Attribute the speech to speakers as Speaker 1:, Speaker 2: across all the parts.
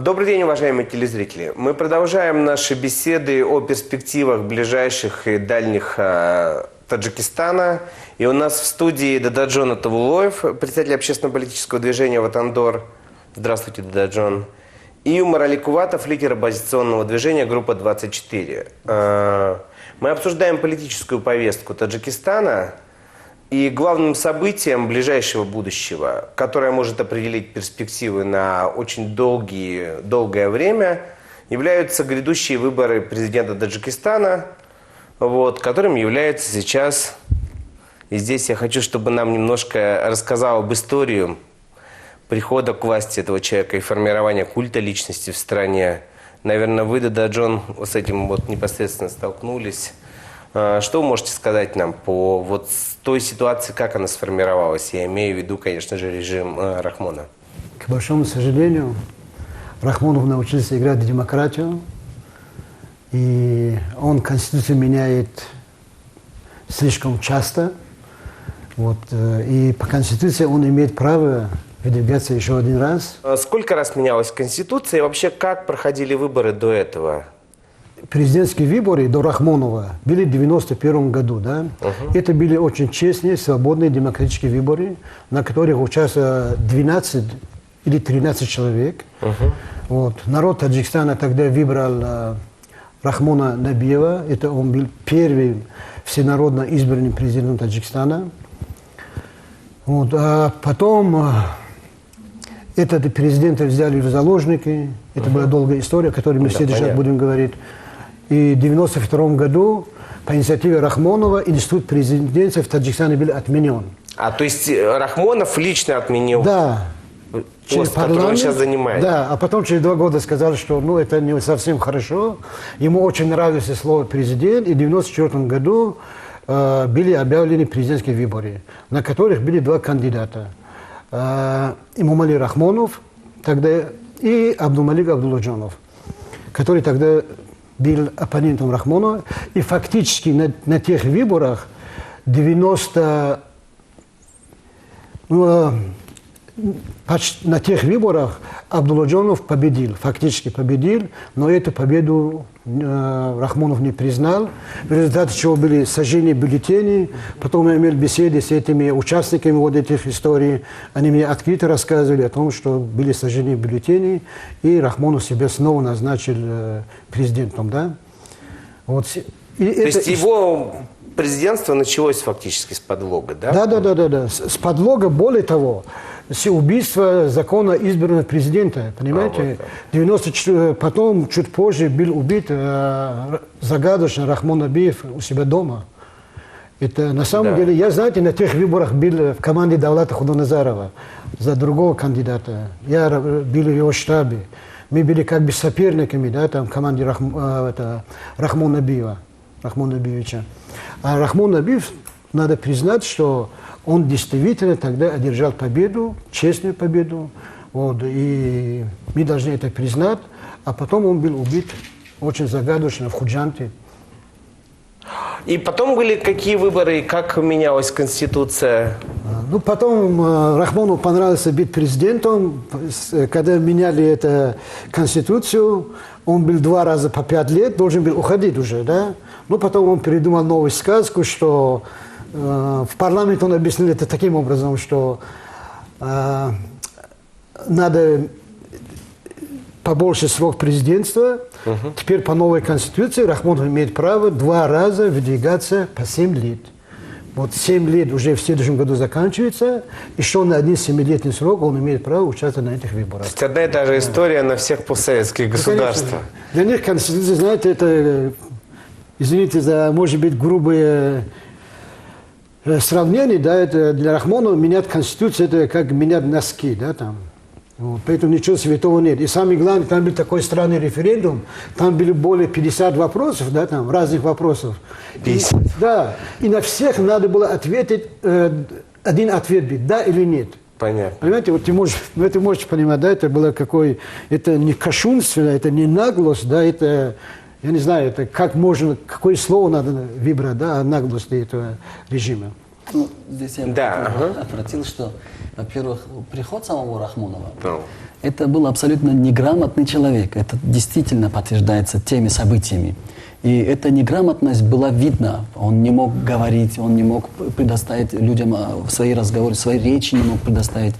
Speaker 1: Добрый день, уважаемые телезрители. Мы продолжаем наши беседы о перспективах ближайших и дальних Таджикистана. И у нас в студии Дададжон Атавулоев, председатель общественно-политического движения «Ватандор». Здравствуйте, Дададжон. И Умар Аликуватов, лидер оппозиционного движения «Группа 24». Мы обсуждаем политическую повестку Таджикистана. И главным событием ближайшего будущего, которое может определить перспективы на очень долгое время, являются грядущие выборы президента Таджикистана, которым является сейчас. И здесь я хочу, чтобы нам немножко рассказал об истории прихода к власти этого человека и формирования культа личности в стране. Наверное, вы, Дададжон, с этим непосредственно столкнулись. Что вы можете сказать нам по той ситуации, как она сформировалась? Я имею в виду, конечно же, режим Рахмона.
Speaker 2: К большому сожалению, Рахмонов научился играть в демократию, и он Конституцию меняет слишком часто. И по Конституции он имеет право выдвигаться еще один раз.
Speaker 1: Сколько раз менялась Конституция и вообще как проходили выборы до этого?
Speaker 2: Президентские выборы до Рахмонова были в 1991 году. Да? Это были очень честные, свободные демократические выборы, на которых участвовало 12 или 13 человек. Народ Таджикистана тогда выбрал Рахмона Набиева. Это он был первым всенародно избранным президентом Таджикистана. А потом этого президента взяли в заложники. Это была долгая история, о которой мы в следующий раз будем говорить. И в 1992 году по инициативе Рахмонова институт президентства в Таджикистане был отменен.
Speaker 1: То есть Рахмонов лично отменил?
Speaker 2: Да.
Speaker 1: Пост, которым он сейчас занимает?
Speaker 2: Да, а потом через 2 года сказали, что это не совсем хорошо. Ему очень нравилось слово «президент». И в 1994 году были объявлены президентские выборы, на которых были 2 кандидата. Имомали Рахмонов тогда и Абдулмалик Абдулладжонов, который тогда был оппонентом Рахмона, и фактически на тех выборах на тех выборах Абдулладжонов победил, фактически победил, но эту победу Рахмонов не признал, в результате чего были сожжены бюллетени. Потом я имел беседы с этими участниками этих историй, они мне открыто рассказывали о том, что были сожжены бюллетени, и Рахмонов себя снова назначил президентом. Да?
Speaker 1: То есть его президентство началось фактически с подлога, да?
Speaker 2: Да. С подлога, более того, с убийства закона избранного президента, понимаете? Потом, чуть позже, был убит загадочно Рахмон Набиев у себя дома. Это на самом деле, я, знаете, на тех выборах был в команде Давлата Худоназарова за другого кандидата. Я был в его штабе. Мы были как бы соперниками, да, там, в команде Рахмон Набиевича. А Рахмон Набиев, надо признать, что он действительно тогда одержал победу, честную победу. И мы должны это признать. А потом он был убит очень загадочно в Худжанте.
Speaker 1: И потом были какие выборы, как менялась Конституция?
Speaker 2: Потом Рахмону понравилось быть президентом. Когда меняли эту Конституцию, он был 2 раза по 5 лет, должен был уходить уже, да? Потом он придумал новую сказку, что в парламенте он объяснил это таким образом, что надо побольше срок президентства. Теперь по новой Конституции Рахмонов имеет право 2 раза выдвигаться по 7 лет. 7 лет уже в следующем году заканчивается, еще на 1 7-летний срок он имеет право участвовать на этих выборах.
Speaker 1: То есть одна и та же история на всех постсоветских государствах.
Speaker 2: Для них Конституция, знаете, это, извините за, может быть, грубые сравнение, да, это для Рахмонова менять Конституцию, это как менять носки, да, там. Поэтому ничего святого нет. И самое главное, там был такой странный референдум, там были более 50 вопросов, да, там, разных вопросов.
Speaker 1: 50?
Speaker 2: Да, и на всех надо было ответить, один ответ быть, да или нет.
Speaker 1: Понятно.
Speaker 2: Понимаете, вы можете понимать, да, это было это не кощунственно, это не наглость, да, это, я не знаю, это какое слово надо выбрать, да, о наглости этого режима.
Speaker 3: Ну, здесь я
Speaker 1: Да,
Speaker 3: отвратил, что, во-первых, приход самого Рахмонова,
Speaker 1: Ну.
Speaker 3: это был абсолютно неграмотный человек. Это действительно подтверждается теми событиями. И эта неграмотность была видна. Он не мог говорить, он не мог предоставить людям свои разговоры, свои речи не мог предоставить.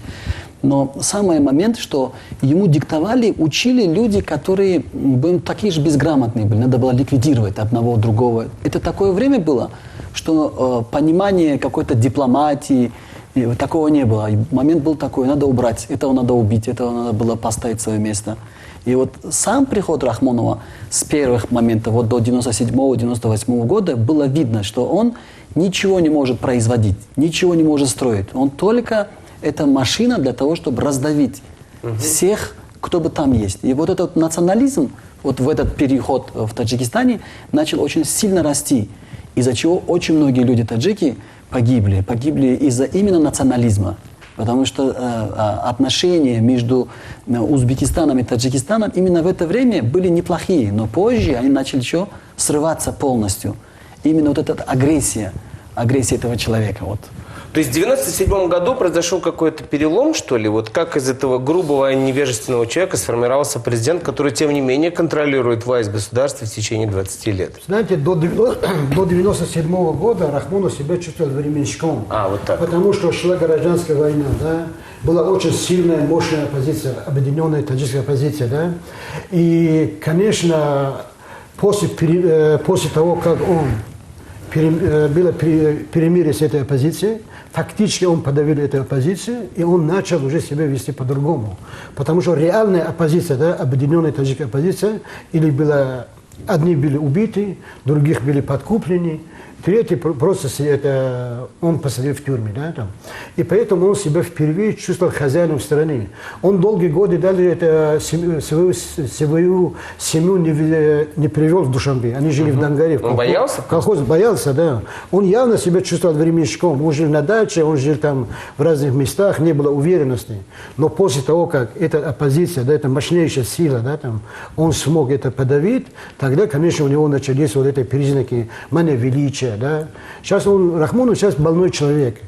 Speaker 3: Но самый момент, что ему диктовали, учили люди, которые такие же безграмотные были. Надо было ликвидировать одного, другого. Это такое время было, что понимание какой-то дипломатии, такого не было. И момент был такой, надо убрать, этого надо убить, этого надо было поставить в свое место. И вот сам приход Рахмонова с первых моментов, вот до 97-98 года, было видно, что он ничего не может производить, ничего не может строить. Он только это машина для того, чтобы раздавить всех, кто бы там есть. И вот этот национализм, вот в этот переход в Таджикистане начал очень сильно расти, из-за чего очень многие люди-таджики погибли из-за именно национализма. Потому что отношения между Узбекистаном и Таджикистаном именно в это время были неплохие, но позже они начали еще срываться полностью. Именно вот эта агрессия этого человека. Вот.
Speaker 1: То есть в 97 году произошел какой-то перелом, что ли? Вот как из этого грубого невежественного человека сформировался президент, который, тем не менее, контролирует власть государства в течение 20 лет?
Speaker 2: Знаете, до 1997 года Рахмонов себя чувствовал временщиком.
Speaker 1: Вот так.
Speaker 2: Потому что шла гражданская война, да? Была очень сильная, мощная оппозиция, объединенная таджикская оппозиция, да? И, конечно, после того, как он было перемирие с этой оппозицией, фактически он подавил эту оппозицию, и он начал уже себя вести по-другому. Потому что реальная оппозиция, да, объединенная таджикская оппозиция, одни были убиты, других были подкуплены, третий просто он посадил в тюрьме. Да, там. И поэтому он себя впервые чувствовал хозяином страны. Он долгие годы даже свою семью не привел в Душанбе. Они жили в Дангаре.
Speaker 1: Он боялся?
Speaker 2: В колхозе боялся, да. Он явно себя чувствовал временщиком. Он жил на даче, он жил там в разных местах, не было уверенности. Но после того, как эта оппозиция, да, эта мощнейшая сила, да, там, он смог это подавить, тогда, конечно, у него начались вот эти признаки мания величия. Да. Сейчас Рахмонов сейчас больной человек.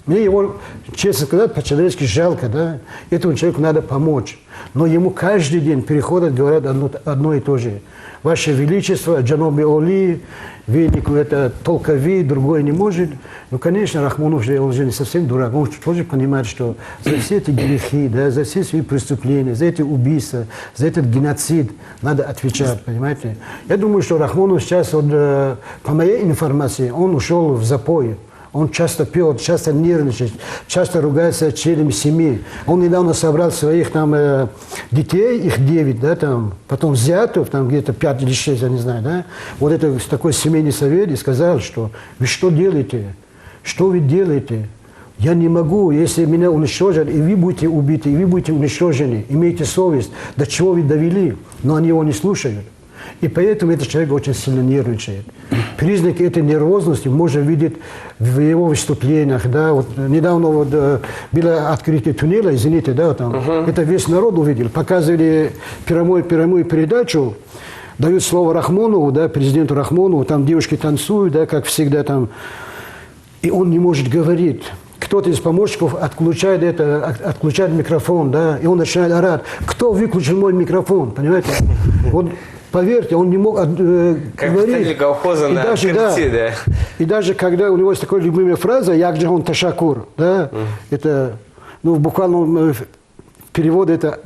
Speaker 2: Мне его, честно сказать, по-человечески жалко. Да. Этому человеку надо помочь. Но ему каждый день переходят, говорят одно и то же. Ваше Величество, Джаноби Оли, великий это только вы, другой не может. Ну, конечно, Рахмонов он же не совсем дурак. Он тоже понимает, что за все эти грехи, да, за все свои преступления, за эти убийства, за этот геноцид надо отвечать, понимаете? Я думаю, что Рахмонов сейчас, по моей информации, он ушел в запой. Он часто пьет, часто нервничает, часто ругается членами семьи. Он недавно собрал своих там детей, их 9, да, там, потом зятов, там где-то 5 или 6, я не знаю, да. Вот это такой семейный совет и сказал, что вы что делаете? Что вы делаете? Я не могу, если меня уничтожат, и вы будете убиты, и вы будете уничтожены. Имейте совесть, до чего вы довели. Но они его не слушают. И поэтому этот человек очень сильно нервничает. Признаки этой нервозности можно видеть в его выступлениях. Да? Вот недавно было открытие туннеля, извините, да, там, это весь народ увидел. Показывали прямую передачу, дают слово Рахмонову, да, президенту Рахмонову, там девушки танцуют, да, как всегда там, и он не может говорить. Кто-то из помощников отключает микрофон, да, и он начинает орать. Кто выключил мой микрофон, понимаете? Вот, поверьте, он не мог
Speaker 1: как
Speaker 2: говорить.
Speaker 1: Колхоза на открытии, да.
Speaker 2: И даже когда у него есть такая любимая фраза «Якджахон ташакур», да, это, ну, буквально перевод это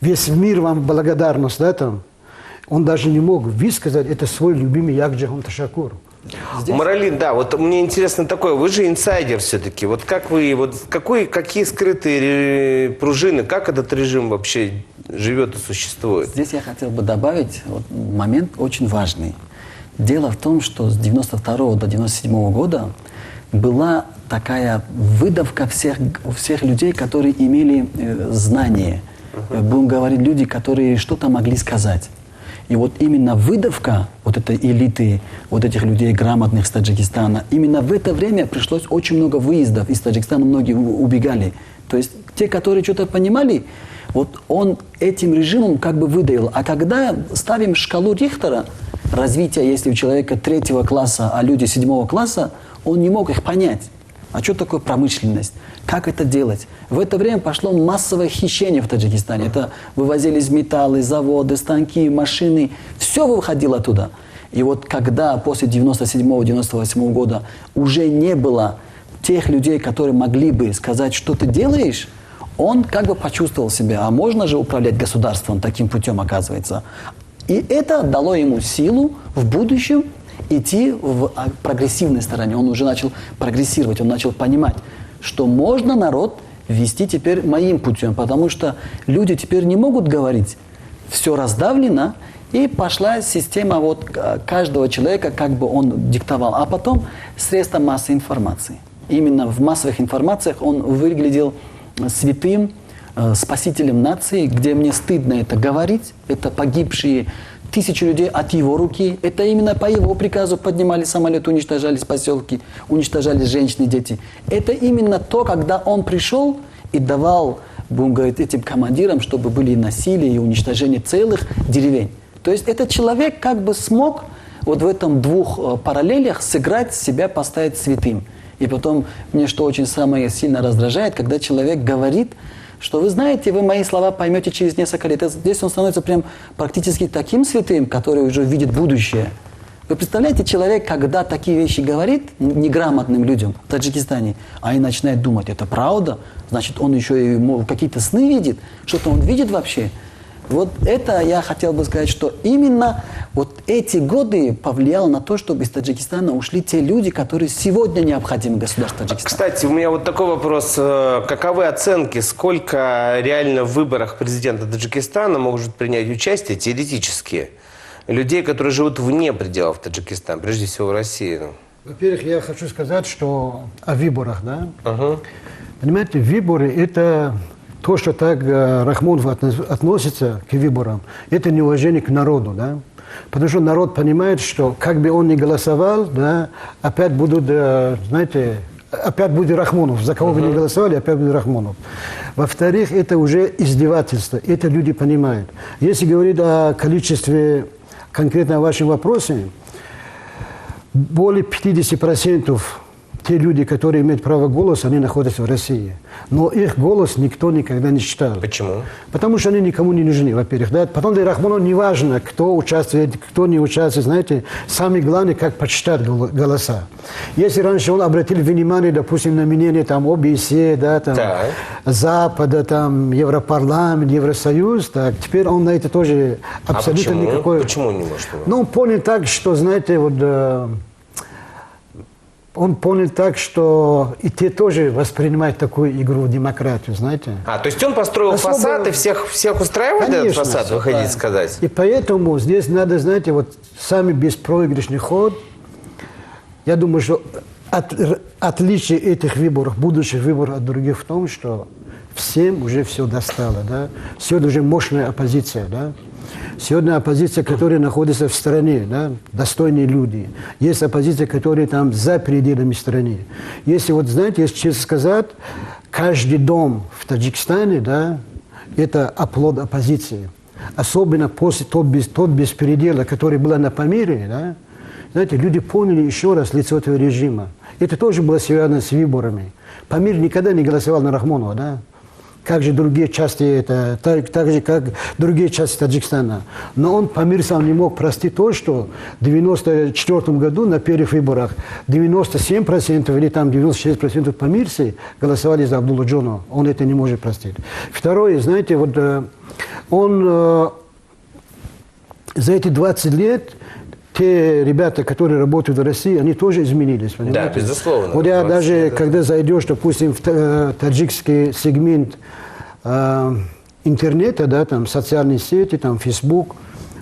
Speaker 2: «весь мир вам благодарность», да, там. Он даже не мог высказать это свой любимый «Якджахон ташакур».
Speaker 1: Маралин, да, вот мне интересно такое, вы же инсайдер все-таки, вот как вы, вот какие скрытые пружины, как этот режим вообще живет и существует?
Speaker 3: Здесь я хотел бы добавить момент очень важный. Дело в том, что с 92 до 97 года была такая выдавка всех людей, которые имели знания. Будем говорить, люди, которые что-то могли сказать. И вот именно выдавка вот этой элиты, вот этих людей грамотных с Таджикистана, именно в это время пришлось очень много выездов из Таджикистана, многие убегали. То есть те, которые что-то понимали, вот он этим режимом как бы выдавил. А когда ставим шкалу Рихтера развития, если у человека 3 класса, а люди 7 класса, Он не мог их понять. А что такое промышленность? Как это делать? В это время пошло массовое хищение в Таджикистане. Это вывозились металлы, заводы, станки, машины. Все выходило оттуда. И вот когда после 97-98 года уже не было тех людей, которые могли бы сказать, что ты делаешь, он как бы почувствовал себя, а можно же управлять государством таким путем, оказывается. И это дало ему силу в будущем идти в прогрессивной стороне. Он уже начал прогрессировать, он начал понимать, что можно народ вести теперь моим путем, потому что люди теперь не могут говорить, все раздавлено, и пошла система вот каждого человека, как бы он диктовал. А потом средства массовой информации. Именно в массовых информациях он выглядел святым, спасителем нации, где мне стыдно это говорить. Это погибшие тысячи людей от его руки. Это именно по его приказу поднимали самолеты, уничтожались поселки, уничтожались женщины, дети. Это именно то, когда он пришел и давал, будем говорить, этим командирам, чтобы были насилие и уничтожение целых деревень. То есть этот человек как бы смог вот в этом двух параллелях сыграть себя, поставить святым. И потом мне что очень самое сильно раздражает, когда человек говорит, что вы знаете, вы мои слова поймете через несколько лет. Здесь он становится прям практически таким святым, который уже видит будущее. Вы представляете, человек, когда такие вещи говорит неграмотным людям в Таджикистане, а они начинают думать, это правда, значит, он еще и какие-то сны видит, что-то он видит вообще. Вот это я хотел бы сказать, что именно вот эти годы повлияло на то, чтобы из Таджикистана ушли те люди, которые сегодня необходимы государству Таджикистана.
Speaker 1: Кстати, у меня вот такой вопрос. Каковы оценки, сколько реально в выборах президента Таджикистана может принять участие теоретически людей, которые живут вне пределов Таджикистана, прежде всего в России?
Speaker 2: Во-первых, я хочу сказать, что о выборах, да? Понимаете, выборы – это то, что так Рахмонов относится к выборам, это неуважение к народу, да? Потому что народ понимает, что как бы он ни голосовал, да, опять будут, знаете, опять будет Рахмонов. За кого вы не голосовали, опять будет Рахмонов. Во-вторых, это уже издевательство. Это люди понимают. Если говорить о количестве, конкретно о вашем вопросе, более 50% те люди, которые имеют право голоса, они находятся в России. Но их голос никто никогда не читал.
Speaker 1: Почему?
Speaker 2: Потому что они никому не нужны, во-первых. Да? Потом для Рахмонова не важно, кто участвует, кто не участвует. Знаете, самое главное, как почитать голоса. Если раньше он обратил внимание, допустим, на мнение там, ОБСЕ, да, там, Запада, там, Европарламент, Евросоюз, так, теперь он на это тоже абсолютно никакой...
Speaker 1: Почему не может?
Speaker 2: Ну, он понял так, что, знаете, вот... Он понял так, что и те тоже воспринимают такую игру в демократию, знаете.
Speaker 1: То есть он построил фасад и всех устраивает этот фасад, вы хотите сказать?
Speaker 2: И поэтому здесь надо, знаете, вот самый беспроигрышный ход. Я думаю, что отличие этих выборов, будущих выборов от других в том, что всем уже все достало, да. Сегодня уже мощная оппозиция, да. Сегодня оппозиция, которая находится в стране, да, достойные люди. Есть оппозиция, которая там за пределами страны. Если, вот знаете, если честно сказать, каждый дом в Таджикистане, да, это оплот оппозиции. Особенно после тот беспредела, который был на Памире, да, знаете, люди поняли еще раз лицо этого режима. Это тоже было связано с выборами. Памир никогда не голосовал на Рахмонова, да. Как же другие части, так же, как другие части Таджикистана. Но он, Памир, сам не мог простить то, что в 1994 году на первых выборах 97% или там 96% памирцы голосовали за Абдулла Джонова. Он это не может простить. Второе, знаете, вот он за эти 20 лет те ребята, которые работают в России, они тоже изменились, понимаете?
Speaker 1: Да, безусловно.
Speaker 2: Вот я даже, когда зайдешь, допустим, в таджикский сегмент интернета, да, там, социальные сети, там, Facebook,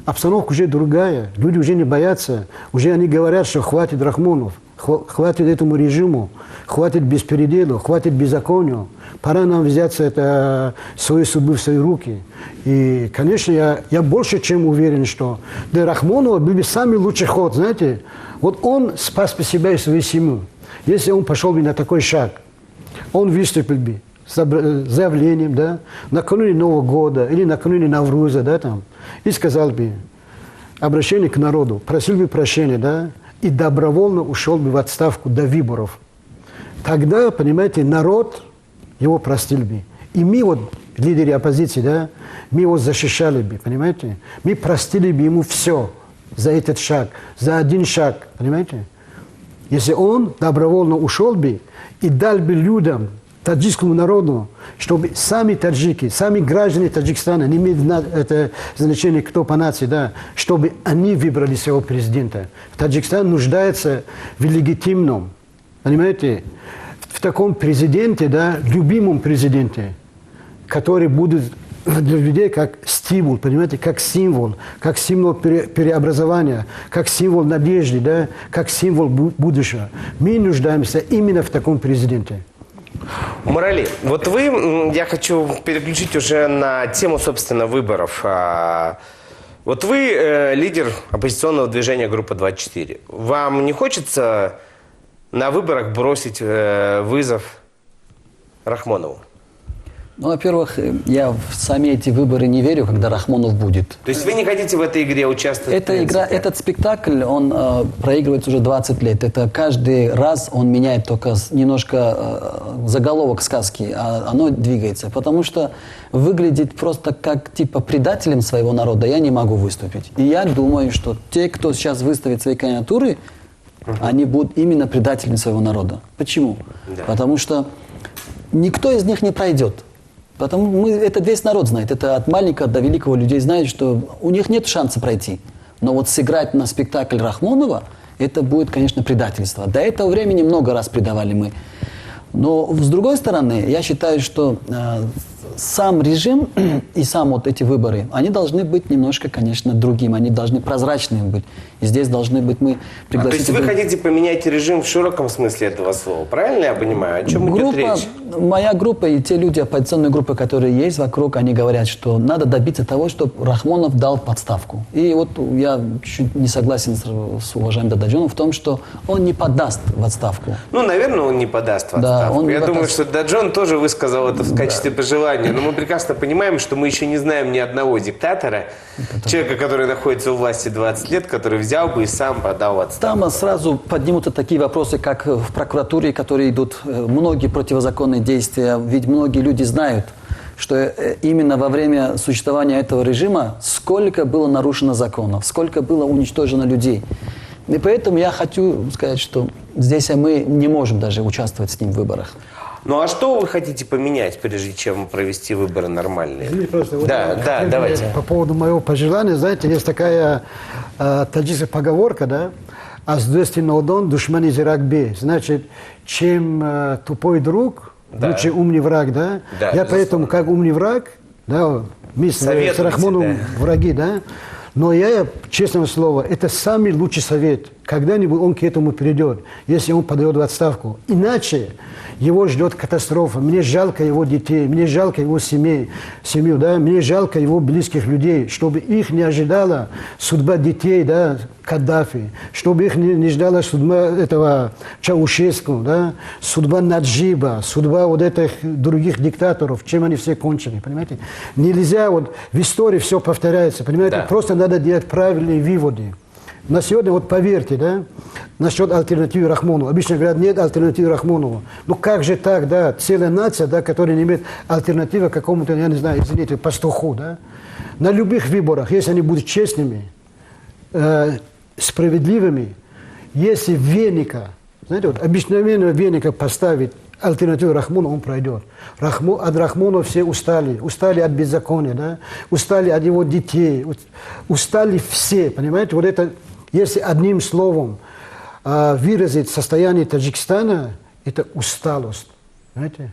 Speaker 2: обстановка уже другая. Люди уже не боятся. Уже они говорят, что хватит Рахмонов, хватит этому режиму, хватит беспределу, хватит беззаконию. Пора нам взяться свою судьбу в свои руки. И, конечно, я больше чем уверен, что для Рахмонова был бы самый лучший ход, знаете. Вот он спас бы себя и свою семью. Если он пошел бы на такой шаг, он выступил бы с заявлением, да, накануне Нового года или накануне Навруза, да, там, и сказал бы обращение к народу, просил бы прощения, да, и добровольно ушел бы в отставку до выборов. Тогда, понимаете, народ его простил бы. И мы, вот, лидеры оппозиции, да, мы его защищали бы, понимаете? Мы простили бы ему все за этот шаг, за один шаг, понимаете? Если он добровольно ушел бы и дал бы людям, таджикскому народу, чтобы сами таджики, сами граждане Таджикистана, не имеет это значение, кто по нации, да, чтобы они выбрали своего президента. Таджикистан нуждается в легитимном, понимаете, в таком президенте, да, любимом президенте, который будет для людей как стимул, понимаете, как символ преобразования, как символ надежды, да, как символ будущего. Мы нуждаемся именно в таком президенте.
Speaker 1: Мурали, вот вы, я хочу переключить уже на тему, собственно, выборов. Вот вы лидер оппозиционного движения «Группа 24». Вам не хочется на выборах бросить вызов Рахмонову?
Speaker 3: Ну, во-первых, я в сами эти выборы не верю, когда Рахмонов будет.
Speaker 1: То есть вы не хотите в этой игре участвовать?
Speaker 3: Эта игра, этот спектакль, он проигрывается уже 20 лет. Это каждый раз он меняет только немножко заголовок сказки, а оно двигается. Потому что выглядит просто как типа предателем своего народа я не могу выступить. И я думаю, что те, кто сейчас выставит свои кандидатуры, они будут именно предателями своего народа. Почему?
Speaker 1: Да.
Speaker 3: Потому что никто из них не пройдет. Потому это весь народ знает. Это от маленького до великого людей знают, что у них нет шанса пройти. Но вот сыграть на спектакль Рахмонова, это будет, конечно, предательство. До этого времени много раз предавали мы. Но с другой стороны, я считаю, что сам режим и сам вот эти выборы, они должны быть немножко, конечно, другим. Они должны прозрачными быть. И здесь должны быть мы пригласить...
Speaker 1: то есть вы хотите поменять режим в широком смысле этого слова? Правильно я понимаю? О чем идет речь?
Speaker 3: Моя группа и те люди, оппозиционные группы, которые есть вокруг, они говорят, что надо добиться того, чтобы Рахмонов дал подставку. И вот я чуть не согласен с уважаемым Дададжоном в том, что он не подаст в отставку.
Speaker 1: Ну, наверное, он не подаст в отставку.
Speaker 3: Да,
Speaker 1: я думаю, что Даджон тоже высказал это в качестве пожелания. Но мы прекрасно понимаем, что мы еще не знаем ни одного диктатора, человека, который находится у власти 20 лет, который взял бы и сам подал в отставку.
Speaker 3: Там сразу поднимутся такие вопросы, как в прокуратуре, которые идут многие противозаконные действия. Ведь многие люди знают, что именно во время существования этого режима сколько было нарушено законов, сколько было уничтожено людей. И поэтому я хочу сказать, что здесь мы не можем даже участвовать с ним в выборах.
Speaker 1: Ну а что вы хотите поменять, прежде чем провести выборы нормальные?
Speaker 2: Извините, просто,
Speaker 1: Да, давайте.
Speaker 2: По поводу моего пожелания, знаете, есть такая таджикская поговорка, да? «Аздвести нодон, душман из Ирак-бе». Значит, чем тупой друг, лучше умный враг, да?
Speaker 1: Да,
Speaker 2: я поэтому, как умный враг, да, мы с Рахмоновым враги, да? Но я, честное слово, это самый лучший совет. Когда-нибудь он к этому придет, если он подает в отставку. Иначе его ждет катастрофа. Мне жалко его детей, мне жалко его семью, да? Мне жалко его близких людей, чтобы их не ожидала судьба детей, да, Каддафи, чтобы их не ждала судьба этого Чаушеску, да? Судьба Наджиба, судьба вот этих других диктаторов, чем они все кончили, понимаете? Нельзя, вот в истории все повторяется, понимаете?
Speaker 1: Да.
Speaker 2: Просто надо делать правильные выводы. На сегодня, вот поверьте, да, насчет альтернативы Рахмонову. Обычно говорят, нет альтернативы Рахмонову. Ну как же так, да, целая нация, да, которая не имеет альтернативы какому-то, я не знаю, извините, пастуху, да. На любых выборах, если они будут честными, справедливыми, если веника, знаете, вот обыкновенного веника поставить альтернативу Рахмонову, он пройдет. От Рахмонова все устали. Устали от беззакония, да? Устали от его детей. Устали все, понимаете? Вот это, если одним словом выразить состояние Таджикистана, это усталость. Понимаете?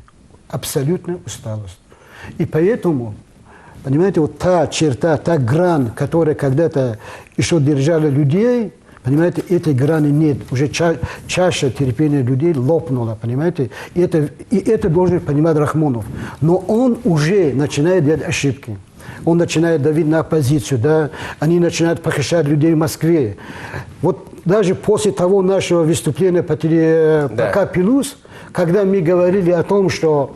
Speaker 2: Абсолютная усталость. И поэтому, понимаете, вот та черта, та грань, которая когда-то еще держала людей, понимаете, этой грани нет. Уже чаша терпения людей лопнула, понимаете. И это должен понимать Рахмонов. Но он уже начинает делать ошибки. Он начинает давить на оппозицию, да. Они начинают похищать людей в Москве. Вот даже после того нашего выступления по КП+, когда мы говорили о том, что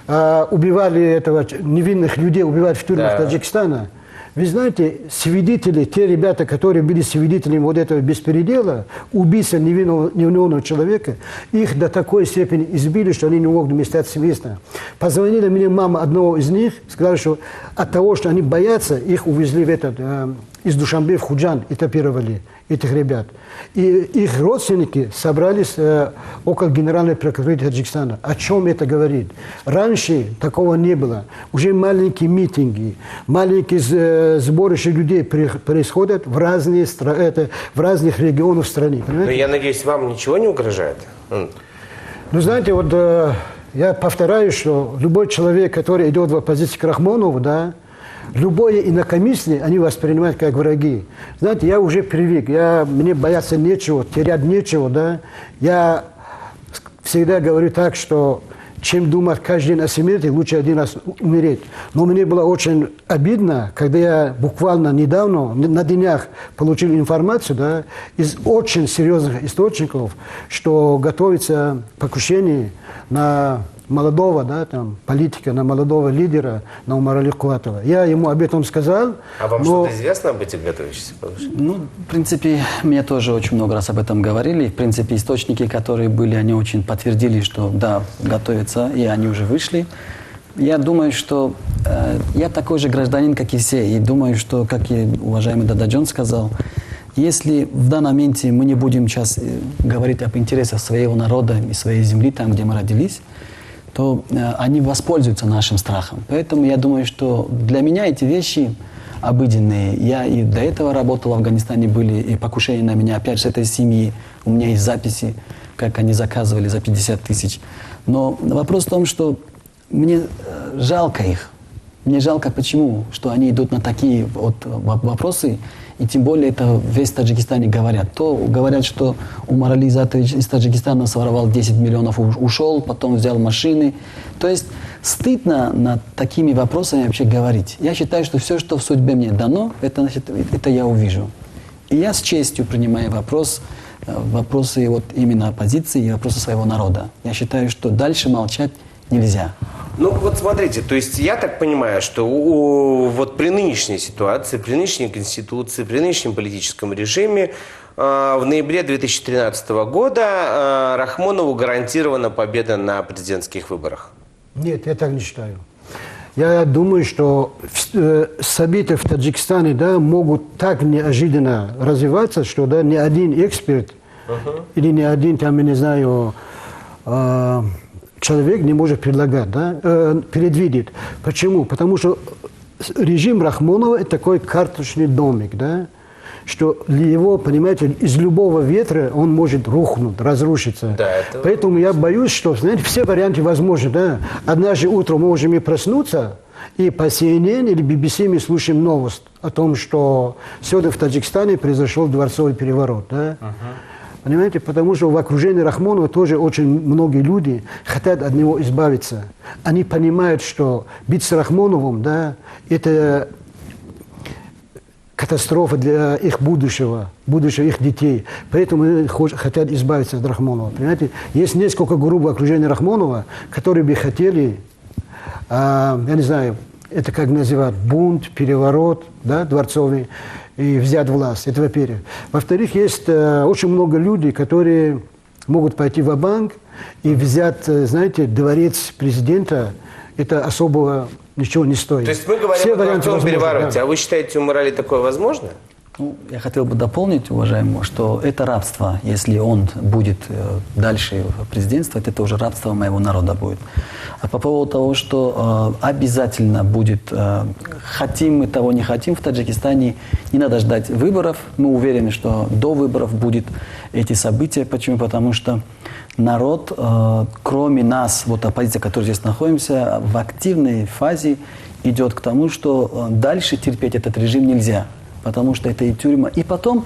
Speaker 2: убивали этого невинных людей, убивают в тюрьмах Таджикистана, Вы знаете, свидетели, те ребята, которые были свидетелями вот этого беспредела, убийства невинного человека, их до такой степени избили, что они не могли остаться местно. Позвонила мне мама одного из них, сказала, что от того, что они боятся, их увезли из Душанбе в Худжан, этапировали этих ребят. И их родственники собрались около Генеральной прокуратуры Таджикистана. О чем это говорит? Раньше такого не было. Уже маленькие митинги, маленькие сборища людей происходят в разных регионах страны.
Speaker 1: Но я надеюсь, вам ничего не угрожает?
Speaker 2: Ну, знаете, вот я повторяю, что любой человек, который идет в оппозицию к Рахмонову, да, любое инакомыслие они воспринимают как враги. Знаете, я уже привык, мне бояться нечего, терять нечего, да. Я всегда говорю так, что чем думать каждый день о смерти, лучше один раз умереть. Но мне было очень обидно, когда я буквально недавно, на днях, получил информацию, да, из очень серьезных источников, что готовится покушение на молодого, да, там, политика, на молодого лидера, на Умара Куатова. Я ему об этом сказал.
Speaker 1: А вам что-то известно об этих готовящихся покушениях?
Speaker 3: Ну, в принципе, мне тоже очень много раз об этом говорили. В принципе, источники, которые были, они очень подтвердили, что да, готовятся, и они уже вышли. Я думаю, что я такой же гражданин, как и все. И думаю, что, как и уважаемый Дададжон сказал, если в данном моменте мы не будем сейчас говорить об интересах своего народа и своей земли, там, где мы родились, то они воспользуются нашим страхом. Поэтому я думаю, что для меня эти вещи обыденные. Я и до этого работал в Афганистане, были и покушения на меня, опять же, этой семьи. У меня есть записи, как они заказывали за 50 тысяч. Но вопрос в том, что мне жалко их. Мне жалко почему, что они идут на такие вот вопросы, и тем более это весь в Таджикистане говорят. То говорят, что Умар Али Изатович из Таджикистана своровал 10 миллионов, ушел, потом взял машины. То есть стыдно над такими вопросами вообще говорить. Я считаю, что все, что в судьбе мне дано, это я увижу. И я с честью принимаю вопросы вот именно оппозиции и вопросы своего народа. Я считаю, что дальше молчать нельзя.
Speaker 1: Ну вот смотрите, то есть я так понимаю, что вот при нынешней ситуации, при нынешней конституции, при нынешнем политическом режиме в ноябре 2013 года Рахмонову гарантирована победа на президентских выборах.
Speaker 2: Нет, я так не считаю. Я думаю, что события в Таджикистане, да, могут так неожиданно развиваться, что да, ни один эксперт или ни один, там, я не знаю, человек не может предлагать, да, предвидеть. Почему? Потому что режим Рахмонова – это такой карточный домик, да, что для его, понимаете, из любого ветра он может рухнуть, разрушиться.
Speaker 1: Да, это...
Speaker 2: Поэтому я боюсь, что, знаете, все варианты возможны. Да? Однажды утром мы можем и проснуться, и по CNN или BBC мы слушаем новость о том, что сегодня в Таджикистане произошел дворцовый переворот. Да? Понимаете, потому что в окружении Рахмонова тоже очень многие люди хотят от него избавиться. Они понимают, что быть с Рахмоновым, да, это катастрофа для их будущего их детей. Поэтому они хотят избавиться от Рахмонова. Понимаете, есть несколько групп в окружении Рахмонова, которые бы хотели, я не знаю, это как называют, бунт, переворот, да, дворцовый, и взять власть. Это во-первых. Во-вторых, есть очень много людей, которые могут пойти в банк и взять, знаете, дворец президента. Это особого ничего не стоит.
Speaker 1: То есть мы говорим о дворцовом перевороте. Да. А вы считаете, у Умара такое возможно?
Speaker 3: Ну, я хотел бы дополнить, уважаемому, что это рабство. Если он будет дальше президентствовать, это уже рабство моего народа будет. А по поводу того, что обязательно будет, хотим мы того, не хотим, в Таджикистане не надо ждать выборов. Мы уверены, что до выборов будут эти события. Почему? Потому что народ, кроме нас, вот оппозиция, которая здесь находимся, в активной фазе идет к тому, что дальше терпеть этот режим нельзя. Потому что это и тюрьма. И потом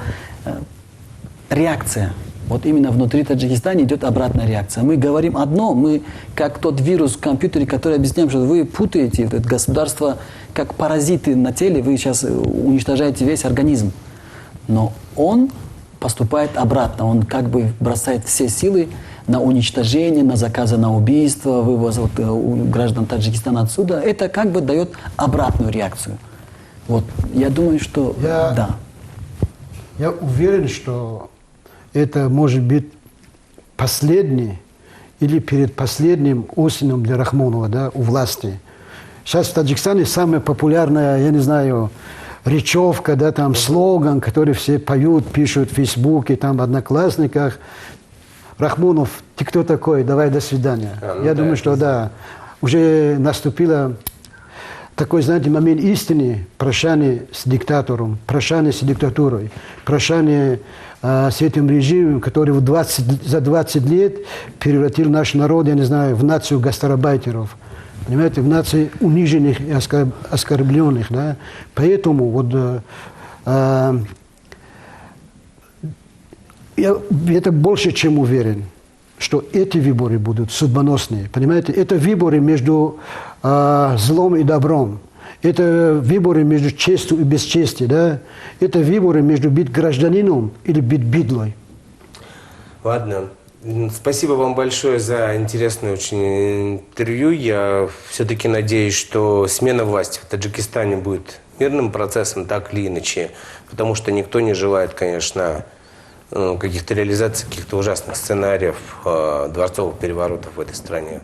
Speaker 3: реакция. Вот именно внутри Таджикистана идет обратная реакция. Мы говорим одно, мы как тот вирус в компьютере, который объясняем, что вы путаете это государство как паразиты на теле, вы сейчас уничтожаете весь организм. Но он поступает обратно, он как бы бросает все силы на уничтожение, на заказы на убийство, вывоз граждан Таджикистана отсюда. Это как бы дает обратную реакцию. Вот, я думаю, что да.
Speaker 2: Я уверен, что это может быть последний или перед последним осенью для Рахмонова, да, у власти. Сейчас в Таджикистане самая популярная, я не знаю, речевка, да, там слоган, который все поют, пишут в Фейсбуке, там в Одноклассниках. Рахмонов, ты кто такой? Давай, до свидания. Я думаю, что да, уже наступило такой, знаете, момент истины, прощание с диктатором, прощание с диктатурой, прощание с этим режимом, который за 20 лет превратил наш народ, я не знаю, в нацию гастарбайтеров, понимаете, в нацию униженных и оскорбленных. Да? Поэтому вот, я это больше чем уверен, что эти выборы будут судьбоносные. Понимаете, это выборы между злом и добром. Это выборы между честью и бесчестием. Да? Это выборы между быть гражданином или быть бидлой.
Speaker 1: Ладно. Спасибо вам большое за интересное очень интервью. Я все-таки надеюсь, что смена власти в Таджикистане будет мирным процессом, так или иначе. Потому что никто не желает, конечно, каких-то реализаций, каких-то ужасных сценариев дворцовых переворотов в этой стране.